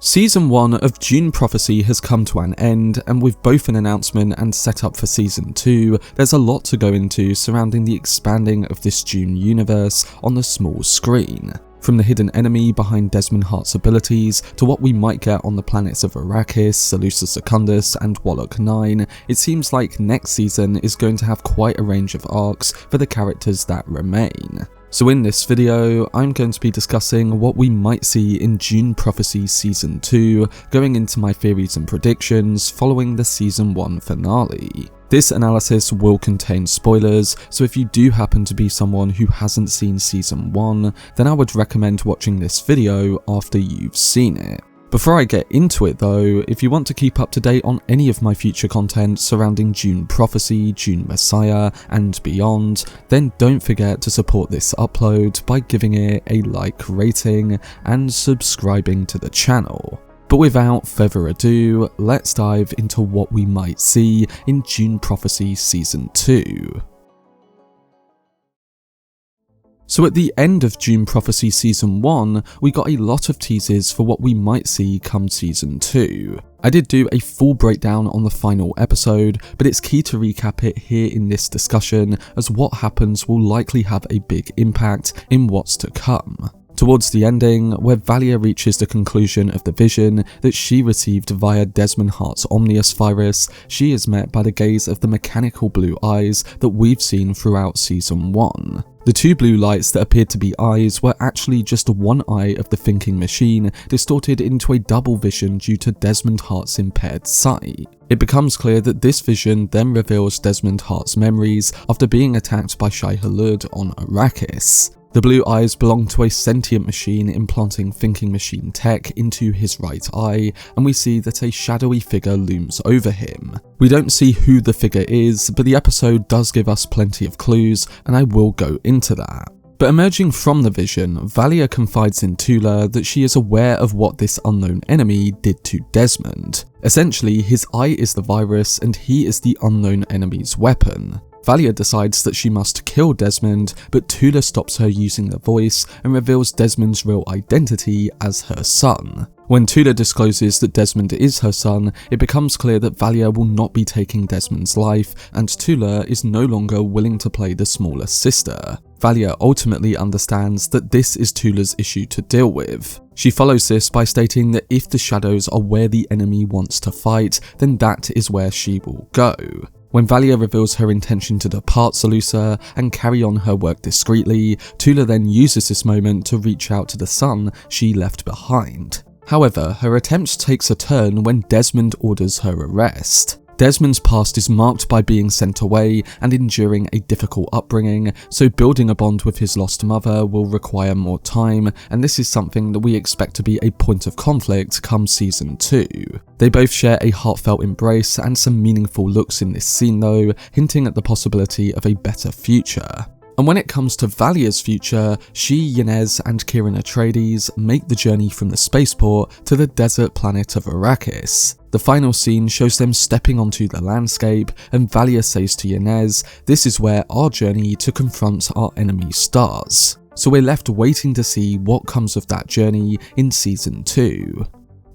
Season 1 of Dune Prophecy has come to an end, and with both an announcement and setup for Season 2, there's a lot to go into surrounding the expanding of this Dune universe on the small screen. From the hidden enemy behind Desmond Hart's abilities, to what we might get on the planets of Arrakis, Selusa Secundus, and Wallach 9, it seems like next season is going to have quite a range of arcs for the characters that remain. So in this video, I'm going to be discussing what we might see in Dune Prophecy Season 2, going into my theories and predictions following the Season 1 finale. This analysis will contain spoilers, so if you do happen to be someone who hasn't seen Season 1, then I would recommend watching this video after you've seen it. Before I get into it though, if you want to keep up to date on any of my future content surrounding Dune Prophecy, Dune Messiah, and beyond, then don't forget to support this upload by giving it a like rating and subscribing to the channel. But without further ado, let's dive into what we might see in Dune Prophecy Season 2. So at the end of Dune Prophecy Season 1, we got a lot of teasers for what we might see come Season 2. I did do a full breakdown on the final episode, but it's key to recap it here in this discussion, as what happens will likely have a big impact in what's to come. Towards the ending, where Valya reaches the conclusion of the vision that she received via Desmond Hart's Omnius virus, she is met by the gaze of the mechanical blue eyes that we've seen throughout Season 1. The two blue lights that appeared to be eyes were actually just one eye of the thinking machine, distorted into a double vision due to Desmond Hart's impaired sight. It becomes clear that this vision then reveals Desmond Hart's memories after being attacked by Sisterhood on Arrakis. The blue eyes belong to a sentient machine implanting thinking machine tech into his right eye, and we see that a shadowy figure looms over him. We don't see who the figure is, but the episode does give us plenty of clues, and I will go into that. But emerging from the vision, Valya confides in Tleilax that she is aware of what this unknown enemy did to Desmond. Essentially, his eye is the virus and he is the unknown enemy's weapon. Valya decides that she must kill Desmond, but Tleilax stops her using the voice and reveals Desmond's real identity as her son. When Tleilax discloses that Desmond is her son, it becomes clear that Valya will not be taking Desmond's life, and Tleilax is no longer willing to play the smaller sister. Valya ultimately understands that this is Tleilax's issue to deal with. She follows this by stating that if the shadows are where the enemy wants to fight, then that is where she will go. When Valya reveals her intention to depart Selusa and carry on her work discreetly, Tleilax then uses this moment to reach out to the son she left behind. However, her attempt takes a turn when Desmond orders her arrest. Desmond's past is marked by being sent away and enduring a difficult upbringing, so building a bond with his lost mother will require more time, and this is something that we expect to be a point of conflict come Season 2. They both share a heartfelt embrace and some meaningful looks in this scene though, hinting at the possibility of a better future. And when it comes to Valya's future, she, Inez, and Kieran Atreides make the journey from the spaceport to the desert planet of Arrakis. The final scene shows them stepping onto the landscape, and Valya says to Inez, "This is where our journey to confront our enemy starts." So we're left waiting to see what comes of that journey in Season 2.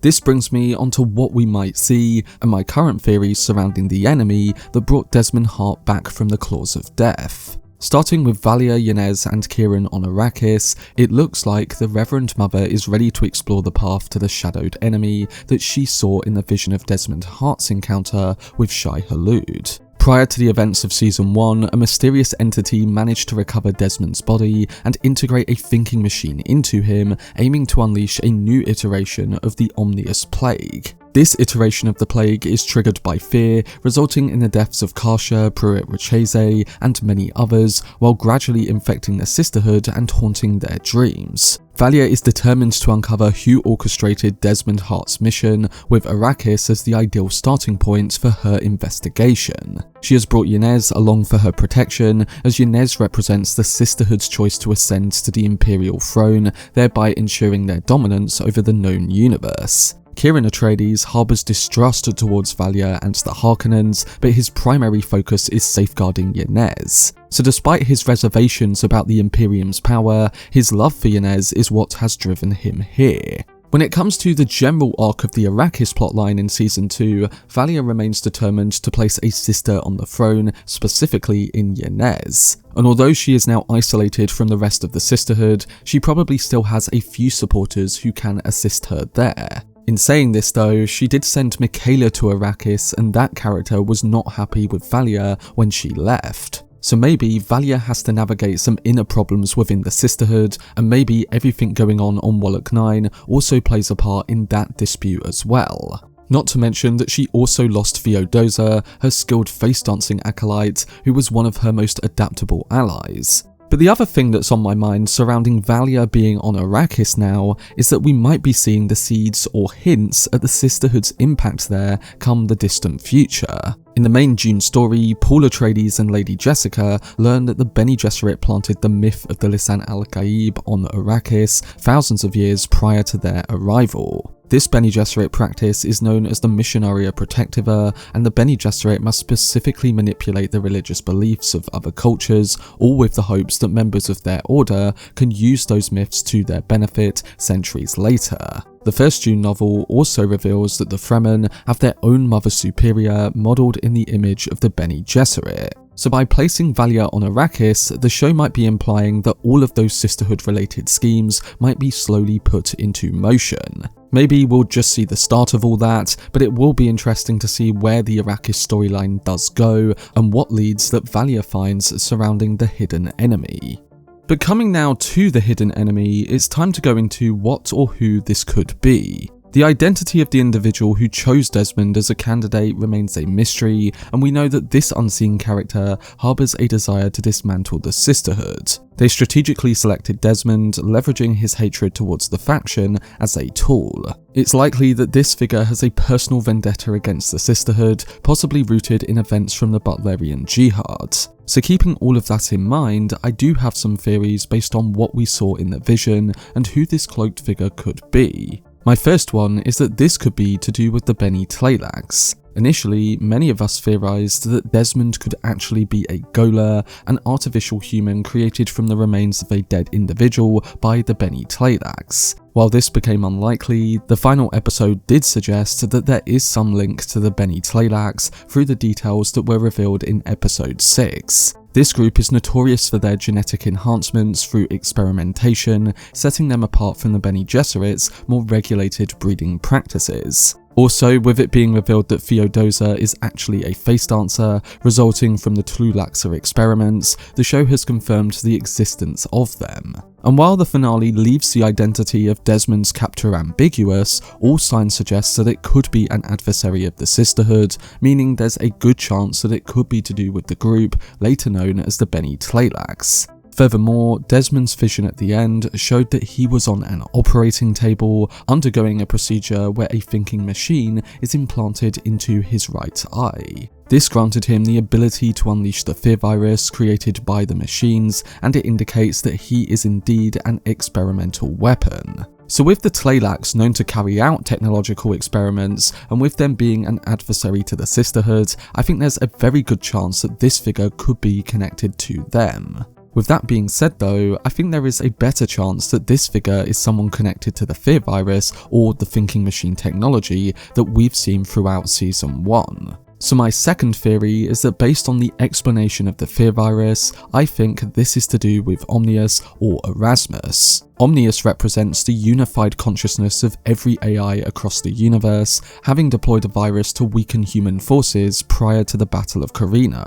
This brings me onto what we might see, and my current theories surrounding the enemy that brought Desmond Hart back from the claws of death. Starting with Valya, Inez, and Kieran on Arrakis, it looks like the Reverend Mother is ready to explore the path to the shadowed enemy that she saw in the vision of Desmond Hart's encounter with Sisterhood. Prior to the events of Season 1, a mysterious entity managed to recover Desmond's body and integrate a thinking machine into him, aiming to unleash a new iteration of the Omnius Plague. This iteration of the plague is triggered by fear, resulting in the deaths of Karsha, Pruitt Rachese, and many others, while gradually infecting the Sisterhood and haunting their dreams. Valya is determined to uncover who orchestrated Desmond Hart's mission, with Arrakis as the ideal starting point for her investigation. She has brought Inez along for her protection, as Inez represents the Sisterhood's choice to ascend to the Imperial throne, thereby ensuring their dominance over the known universe. Kieran Atreides harbours distrust towards Valya and the Harkonnens, but his primary focus is safeguarding Yanez. So despite his reservations about the Imperium's power, his love for Yanez is what has driven him here. When it comes to the general arc of the Arrakis plotline in Season 2, Valya remains determined to place a sister on the throne, specifically in Yanez. And although she is now isolated from the rest of the Sisterhood, she probably still has a few supporters who can assist her there. In saying this though, she did send Michaela to Arrakis, and that character was not happy with Valya when she left. So maybe Valya has to navigate some inner problems within the Sisterhood, and maybe everything going on Wallach 9 also plays a part in that dispute as well. Not to mention that she also lost Theodosa, her skilled face dancing acolyte, who was one of her most adaptable allies. But the other thing that's on my mind surrounding Valya being on Arrakis now is that we might be seeing the seeds or hints at the Sisterhood's impact there come the distant future. In the main Dune story, Paul Atreides and Lady Jessica learn that the Bene Gesserit planted the myth of the Lisan al-Gaib on Arrakis thousands of years prior to their arrival. This Bene Gesserit practice is known as the Missionaria Protectiva, and the Bene Gesserit must specifically manipulate the religious beliefs of other cultures, all with the hopes that members of their order can use those myths to their benefit centuries later. The first Dune novel also reveals that the Fremen have their own Mother Superior modelled in the image of the Bene Gesserit. So by placing Valya on Arrakis, the show might be implying that all of those Sisterhood-related schemes might be slowly put into motion. Maybe we'll just see the start of all that, but it will be interesting to see where the Arrakis storyline does go, and what leads that Valya finds surrounding the hidden enemy. But coming now to the hidden enemy, it's time to go into what or who this could be. The identity of the individual who chose Desmond as a candidate remains a mystery, and we know that this unseen character harbours a desire to dismantle the Sisterhood. They strategically selected Desmond, leveraging his hatred towards the faction as a tool. It's likely that this figure has a personal vendetta against the Sisterhood, possibly rooted in events from the Butlerian Jihad. So keeping all of that in mind, I do have some theories based on what we saw in the vision and who this cloaked figure could be. My first one is that this could be to do with the Bene Tleilax. Initially, many of us theorized that Desmond could actually be a Gola, an artificial human created from the remains of a dead individual by the Bene Tleilax. While this became unlikely, the final episode did suggest that there is some link to the Bene Tleilax through the details that were revealed in episode 6. This group is notorious for their genetic enhancements through experimentation, setting them apart from the Bene Gesserit's more regulated breeding practices. Also, with it being revealed that Theodosa is actually a face dancer, resulting from the Tleilaxer experiments, the show has confirmed the existence of them. And while the finale leaves the identity of Desmond's captor ambiguous, all signs suggest that it could be an adversary of the Sisterhood, meaning there's a good chance that it could be to do with the group, later known as the Bene Tleilax. Furthermore, Desmond's vision at the end showed that he was on an operating table, undergoing a procedure where a thinking machine is implanted into his right eye. This granted him the ability to unleash the fear virus created by the machines, and it indicates that he is indeed an experimental weapon. So with the Tleilax known to carry out technological experiments, and with them being an adversary to the Sisterhood, I think there's a very good chance that this figure could be connected to them. With that being said though, I think there is a better chance that this figure is someone connected to the fear virus or the thinking machine technology that we've seen throughout Season 1. So my second theory is that based on the explanation of the fear virus, I think this is to do with Omnius or Erasmus. Omnius represents the unified consciousness of every AI across the universe, having deployed a virus to weaken human forces prior to the Battle of Carino.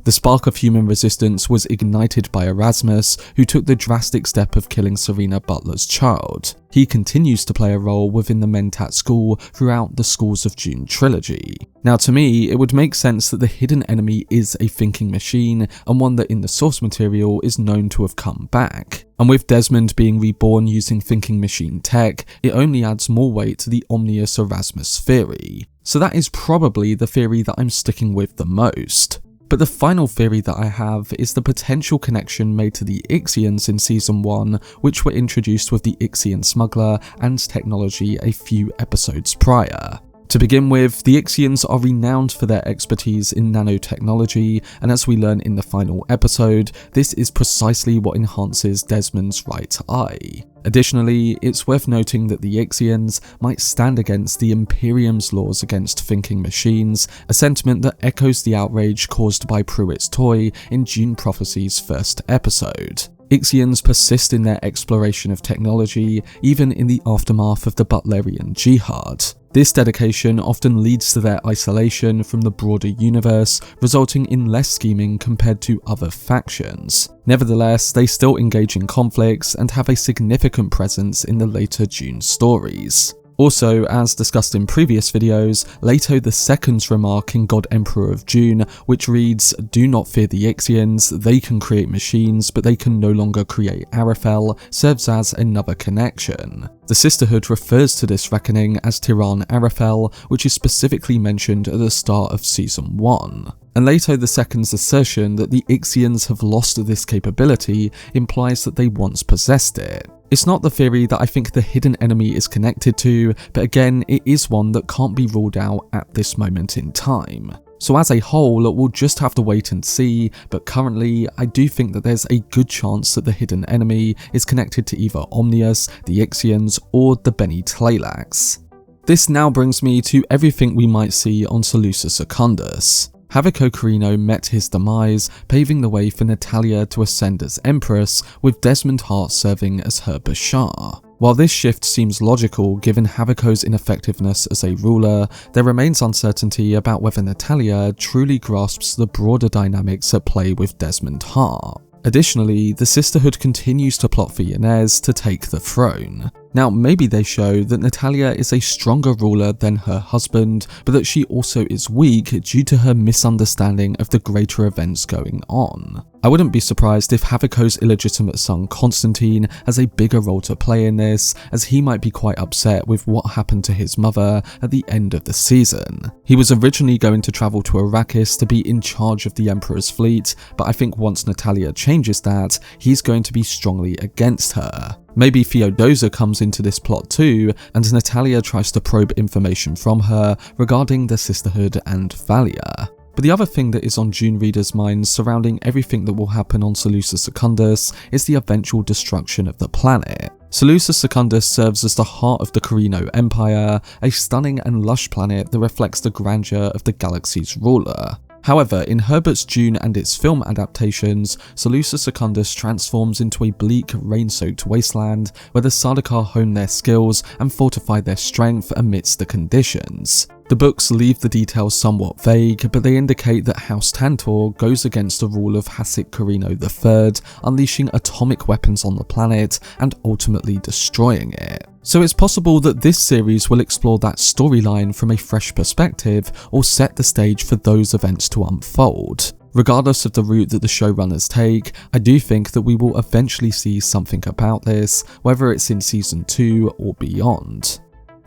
The spark of human resistance was ignited by Erasmus, who took the drastic step of killing Serena Butler's child. He continues to play a role within the Mentat school throughout the Schools of Dune trilogy. Now to me, it would make sense that the hidden enemy is a thinking machine, and one that in the source material is known to have come back. And with Desmond being reborn using thinking machine tech, it only adds more weight to the Omnius Erasmus theory. So that is probably the theory that I'm sticking with the most. But the final theory that I have is the potential connection made to the Ixians in Season 1, which were introduced with the Ixian smuggler and technology a few episodes prior. To begin with, the Ixians are renowned for their expertise in nanotechnology, and as we learn in the final episode, this is precisely what enhances Desmond's right eye. Additionally, it's worth noting that the Ixians might stand against the Imperium's laws against thinking machines, a sentiment that echoes the outrage caused by Pruitt's toy in Dune Prophecy's first episode. Ixians persist in their exploration of technology, even in the aftermath of the Butlerian Jihad. This dedication often leads to their isolation from the broader universe, resulting in less scheming compared to other factions. Nevertheless, they still engage in conflicts and have a significant presence in the later Dune stories. Also, as discussed in previous videos, Leto II's remark in God Emperor of Dune, which reads, "Do not fear the Ixians, they can create machines, but they can no longer create Arafel," serves as another connection. The Sisterhood refers to this reckoning as Tiran Arafel, which is specifically mentioned at the start of Season 1. And Leto II's assertion that the Ixians have lost this capability implies that they once possessed it. It's not the theory that I think the hidden enemy is connected to, but again, it is one that can't be ruled out at this moment in time. So as a whole, we'll just have to wait and see, but currently, I do think that there's a good chance that the hidden enemy is connected to either Omnius, the Ixians, or the Bene Tleilax. This now brings me to everything we might see on Selusa Secundus. Haviko Carino met his demise, paving the way for Natalia to ascend as Empress, with Desmond Hart serving as her Bashar. While this shift seems logical given Haviko's ineffectiveness as a ruler, there remains uncertainty about whether Natalia truly grasps the broader dynamics at play with Desmond Hart. Additionally, the Sisterhood continues to plot for Yanez to take the throne. Now, maybe they show that Natalia is a stronger ruler than her husband, but that she also is weak due to her misunderstanding of the greater events going on. I wouldn't be surprised if Haviko's illegitimate son Constantine has a bigger role to play in this, as he might be quite upset with what happened to his mother at the end of the season. He was originally going to travel to Arrakis to be in charge of the Emperor's fleet, but I think once Natalia changes that, he's going to be strongly against her. Maybe Theodosa comes into this plot too, and Natalia tries to probe information from her regarding the Sisterhood and Valya. But the other thing that is on Dune readers' minds surrounding everything that will happen on Selusa Secundus is the eventual destruction of the planet. Selusa Secundus serves as the heart of the Carino Empire, a stunning and lush planet that reflects the grandeur of the galaxy's ruler. However, in Herbert's Dune and its film adaptations, Selusa Secundus transforms into a bleak, rain-soaked wasteland where the Sardaukar hone their skills and fortify their strength amidst the conditions. The books leave the details somewhat vague, but they indicate that House Tantor goes against the rule of Hasik Carino III, unleashing atomic weapons on the planet and ultimately destroying it. So it's possible that this series will explore that storyline from a fresh perspective or set the stage for those events to unfold. Regardless of the route that the showrunners take, I do think that we will eventually see something about this, whether it's in Season 2 or beyond.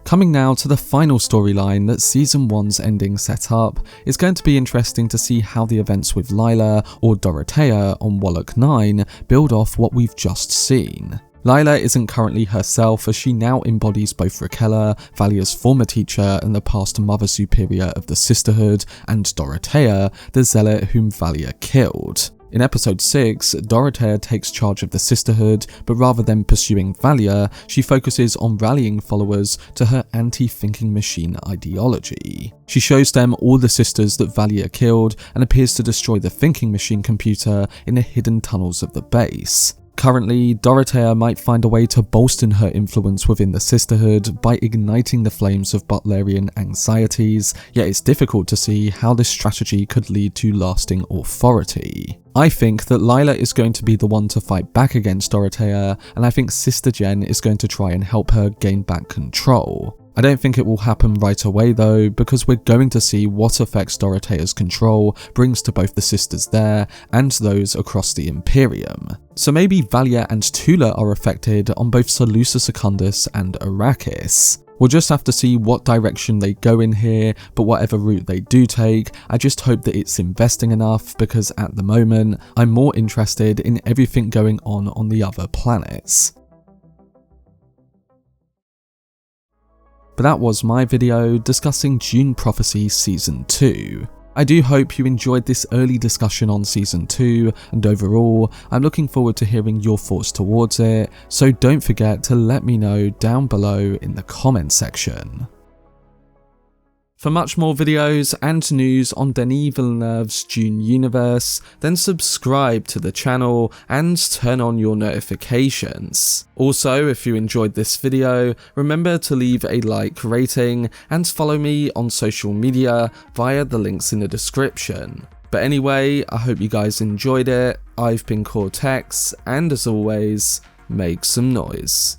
Coming now to the final storyline that Season 1's ending set up, it's going to be interesting to see how the events with Lila or Dorotea on Wallach 9 build off what we've just seen. Lila isn't currently herself as she now embodies both Raquella, Valya's former teacher and the past Mother Superior of the Sisterhood, and Dorotea, the zealot whom Valya killed. In episode 6, Dorotea takes charge of the Sisterhood, but rather than pursuing Valya, she focuses on rallying followers to her anti-thinking machine ideology. She shows them all the sisters that Valya killed and appears to destroy the thinking machine computer in the hidden tunnels of the base. Currently, Dorotea might find a way to bolster her influence within the Sisterhood by igniting the flames of Butlerian anxieties, yet it's difficult to see how this strategy could lead to lasting authority. I think that Lila is going to be the one to fight back against Dorotea, and I think Sister Jen is going to try and help her gain back control. I don't think it will happen right away though, because we're going to see what effects Dorotea's control brings to both the sisters there and those across the Imperium. So maybe Valya and Tula are affected on both Selusa Secundus and Arrakis. We'll just have to see what direction they go in here, but whatever route they do take, I just hope that it's investing enough, because at the moment, I'm more interested in everything going on the other planets. But that was my video discussing Dune Prophecy Season 2. I do hope you enjoyed this early discussion on Season 2, and overall, I'm looking forward to hearing your thoughts towards it, so don't forget to let me know down below in the comments section. For much more videos and news on Denis Villeneuve's Dune universe, then subscribe to the channel and turn on your notifications. Also, if you enjoyed this video, remember to leave a like rating and follow me on social media via the links in the description. But anyway, I hope you guys enjoyed it. I've been Cortex, and as always, make some noise.